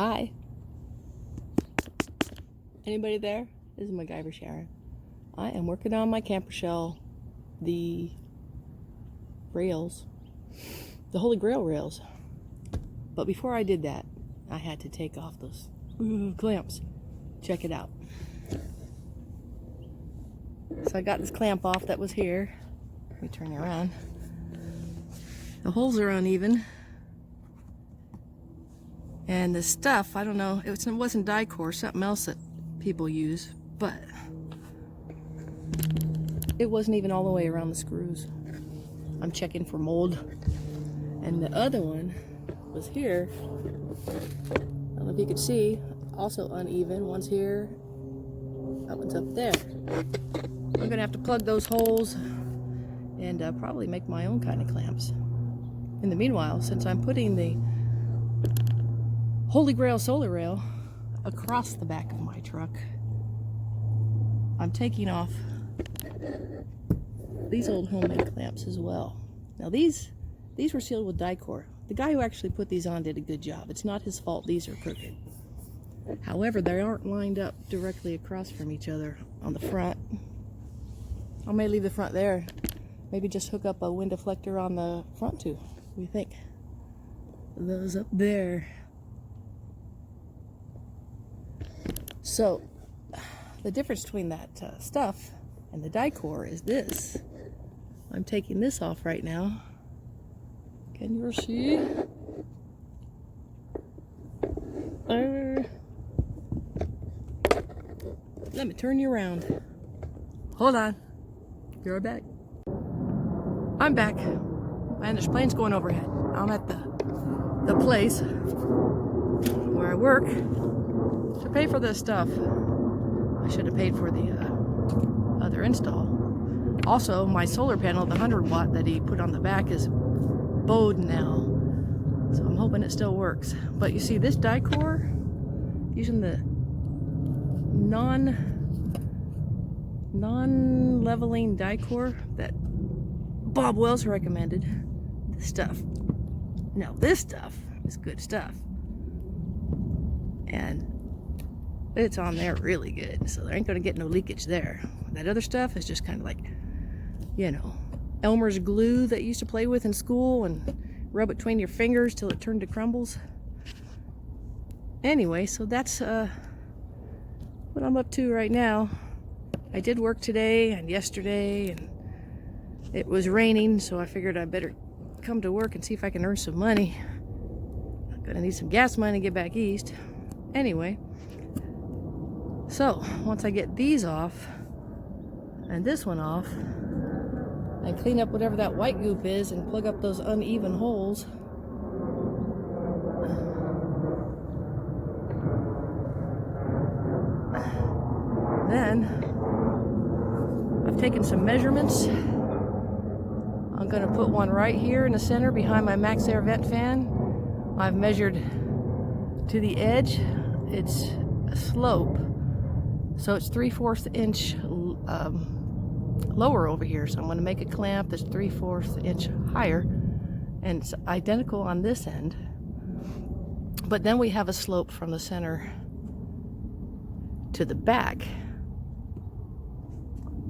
Hi. Anybody there? This is MacGyver Sharon. I am working on my camper shell, the rails, the Holy Grail rails. But before I did that, I had to take off those clamps. Check it out. So I got this clamp off that was here. Let me turn you around. The holes are uneven. And the stuff, I don't know, it wasn't die-core, something else that people use, but it wasn't even all the way around the screws. I'm checking for mold. And the other one was here. I don't know if you could see, also uneven. One's here, that one's up there. I'm gonna have to plug those holes and probably make my own kind of clamps. In the meanwhile, since I'm putting the Holy Grail solar rail across the back of my truck, I'm taking off these old homemade clamps as well. Now these were sealed with die-core. The guy who actually put these on did a good job. It's not his fault these are crooked. However, they aren't lined up directly across from each other on the front. I may leave the front there. Maybe just hook up a wind deflector on the front too. What do you think? Those up there. So, the difference between that stuff and the die-core is this. I'm taking this off right now. Can you see? Let me turn you around. Hold on. Be right back. I'm back. Man, there's planes going overhead. I'm at the place where I work to pay for this stuff. I should have paid for the other install. Also, my solar panel, the 100 watt that he put on the back, is bowed now. So I'm hoping it still works. But you see this die-core, using the non-leveling die-core that Bob Wells recommended, this stuff. Now this stuff is good stuff. And it's on there really good, so there ain't gonna get no leakage there. That other stuff is just kind of like, you know, Elmer's glue that you used to play with in school and rub it between your fingers till it turned to crumbles. Anyway, so that's what I'm up to right now. I did work today and yesterday, and it was raining, so I figured I better come to work and see if I can earn some money. I'm gonna need some gas money to get back east. Anyway, so once I get these off and this one off and clean up whatever that white goop is and plug up those uneven holes, then I've taken some measurements. I'm going to put one right here in the center behind my max air vent fan. I've measured to the edge. It's a slope, so it's 3/4 inch lower over here. So I'm going to make a clamp that's 3/4 inch higher, and it's identical on this end. But then we have a slope from the center to the back.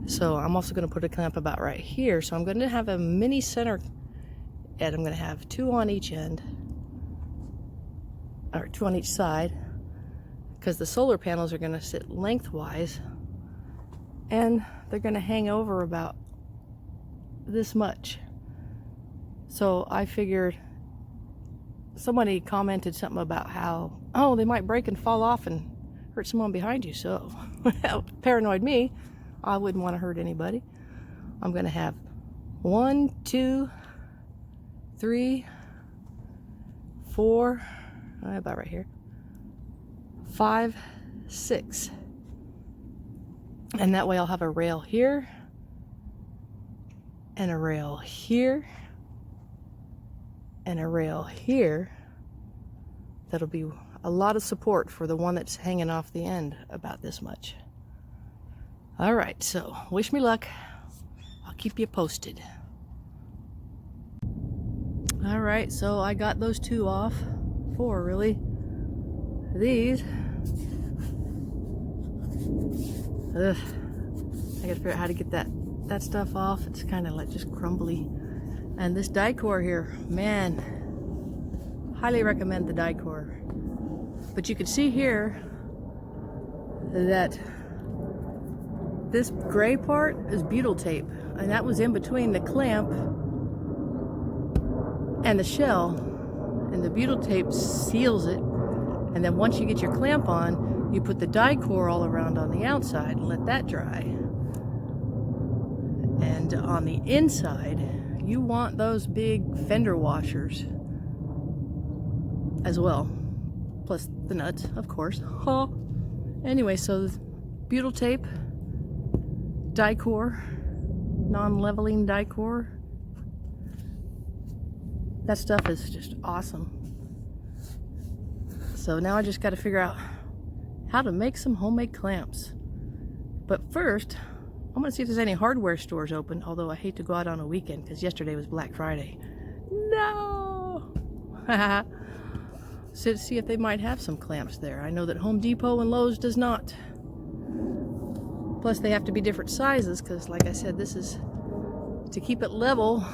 So I'm also going to put a clamp about right here. So I'm going to have a mini center, and I'm going to have 2 on each end, or 2 on each side, because the solar panels are going to sit lengthwise, and they're going to hang over about this much. So I figured, somebody commented something about how, oh, they might break and fall off and hurt someone behind you. So, paranoid me, I wouldn't want to hurt anybody. I'm going to have 1, 2, 3, 4, about right here, 5, 6. And that way I'll have a rail here and a rail here and a rail here. That'll be a lot of support for the one that's hanging off the end about this much. All right, so wish me luck. I'll keep you posted. All right, so I got those 2 off, 4 really. these, ugh, I gotta figure out how to get that stuff off. It's kind of like just crumbly. And this die-core here, man, highly recommend the die-core. But you can see here that this gray part is butyl tape, and that was in between the clamp and the shell, and the butyl tape seals it. And then once you get your clamp on, you put the die-core all around on the outside and let that dry. And on the inside, you want those big fender washers as well, plus the nuts, of course. Anyway, so butyl tape, die-core, non-leveling die-core. That stuff is just awesome. So now I just got to figure out how to make some homemade clamps. But first, I'm going to see if there's any hardware stores open, although I hate to go out on a weekend because yesterday was Black Friday. No! So see if they might have some clamps there. I know that Home Depot and Lowe's does not. Plus they have to be different sizes because, like I said, this is to keep it level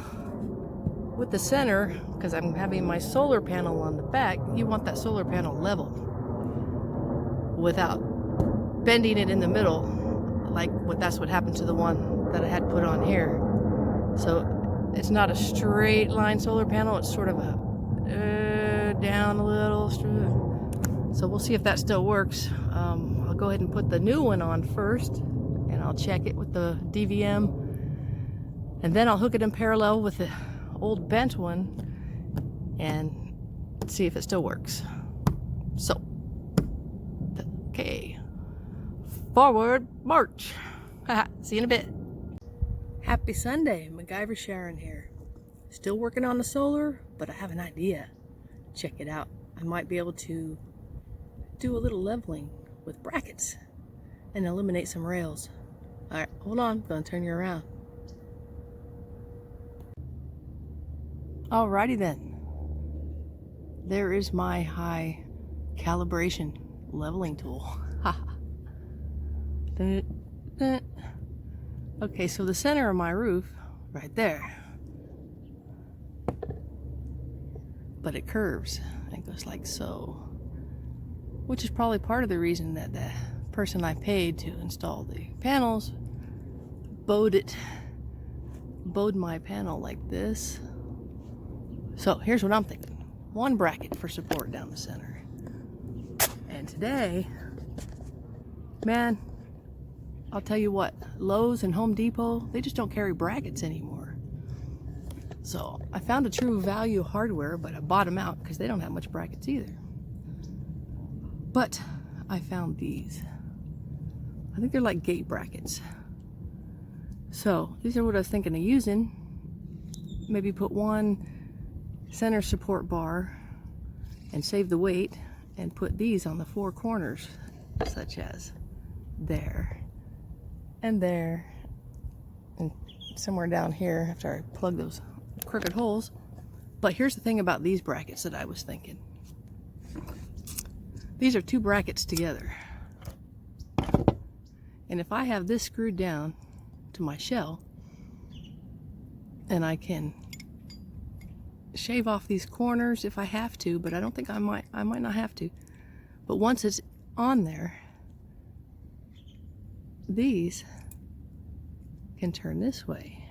with the center, because I'm having my solar panel on the back. You want that solar panel level without bending it in the middle, like that's what happened to the one that I had put on here. So it's not a straight line solar panel, it's sort of a down a little. So we'll see if that still works. I'll go ahead and put the new one on first, and I'll check it with the DVM, and then I'll hook it in parallel with the old bent one and see if it still works. So, okay, forward march. See you in a bit. Happy Sunday, MacGyver Sharon here. Still working on the solar, but I have an idea. Check it out. I might be able to do a little leveling with brackets and eliminate some rails. All right, hold on, I'm gonna turn you around. Alrighty then, there is my high calibration leveling tool. Okay, so the center of my roof, right there, but it curves. It goes like so, which is probably part of the reason that the person I paid to install the panels bowed my panel like this. So here's what I'm thinking. One bracket for support down the center. And today, man, I'll tell you what, Lowe's and Home Depot, they just don't carry brackets anymore. So I found a true value hardware, but I bought them out because they don't have much brackets either. But I found these. I think they're like gate brackets. So these are what I was thinking of using. Maybe put one center support bar and save the weight, and put these on the four corners, such as there and there and somewhere down here after I plug those crooked holes. But here's the thing about these brackets that I was thinking. These are two brackets together, and if I have this screwed down to my shell, and I can shave off these corners if I have to, but I don't think I might not have to. But once it's on there, these can turn this way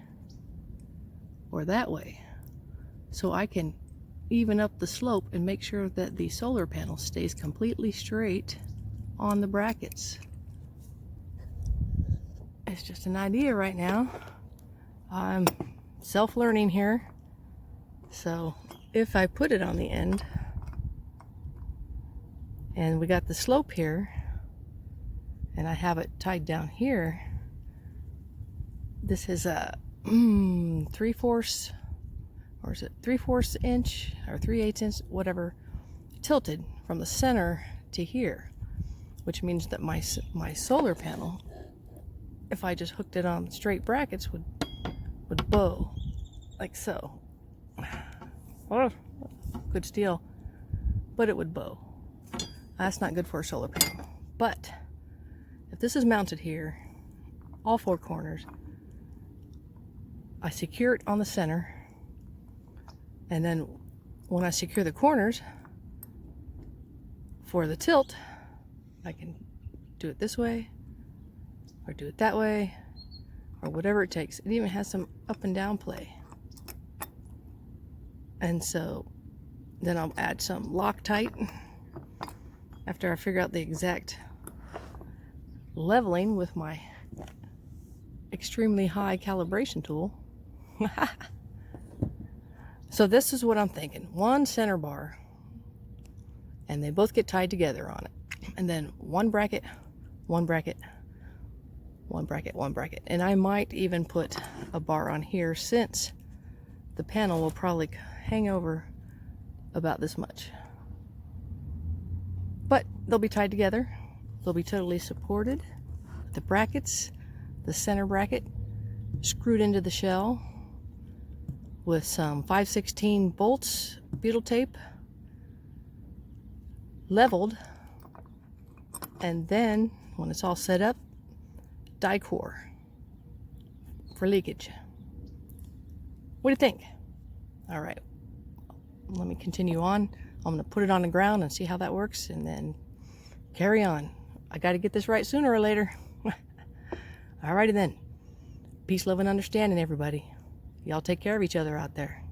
or that way, so I can even up the slope and make sure that the solar panel stays completely straight on the brackets. It's just an idea right now. I'm self-learning here. So if I put it on the end, and we got the slope here, and I have it tied down here, this is a 3/4, or is it 3/4 inch or 3/8 inch, whatever, tilted from the center to here, which means that my solar panel, if I just hooked it on straight brackets, would bow like so. Oh, good steel, but it would bow. That's not good for a solar panel. But if this is mounted here, all four corners, I secure it on the center, and then when I secure the corners for the tilt, I can do it this way or do it that way or whatever it takes. It even has some up and down play. And so then I'll add some Loctite after I figure out the exact leveling with my extremely high calibration tool. So this is what I'm thinking. One center bar, and they both get tied together on it. And then one bracket, one bracket, one bracket, one bracket. And I might even put a bar on here, since the panel will probably hang over about this much. But they'll be tied together. They'll be totally supported. The brackets, the center bracket, screwed into the shell with some 5/16 bolts, butyl tape, leveled, and then when it's all set up, die core for leakage. What do you think? All right, let me continue on. I'm gonna put it on the ground and see how that works, and then carry on. I gotta get this right sooner or later. Alrighty then. Peace, love, and understanding, everybody. Y'all take care of each other out there.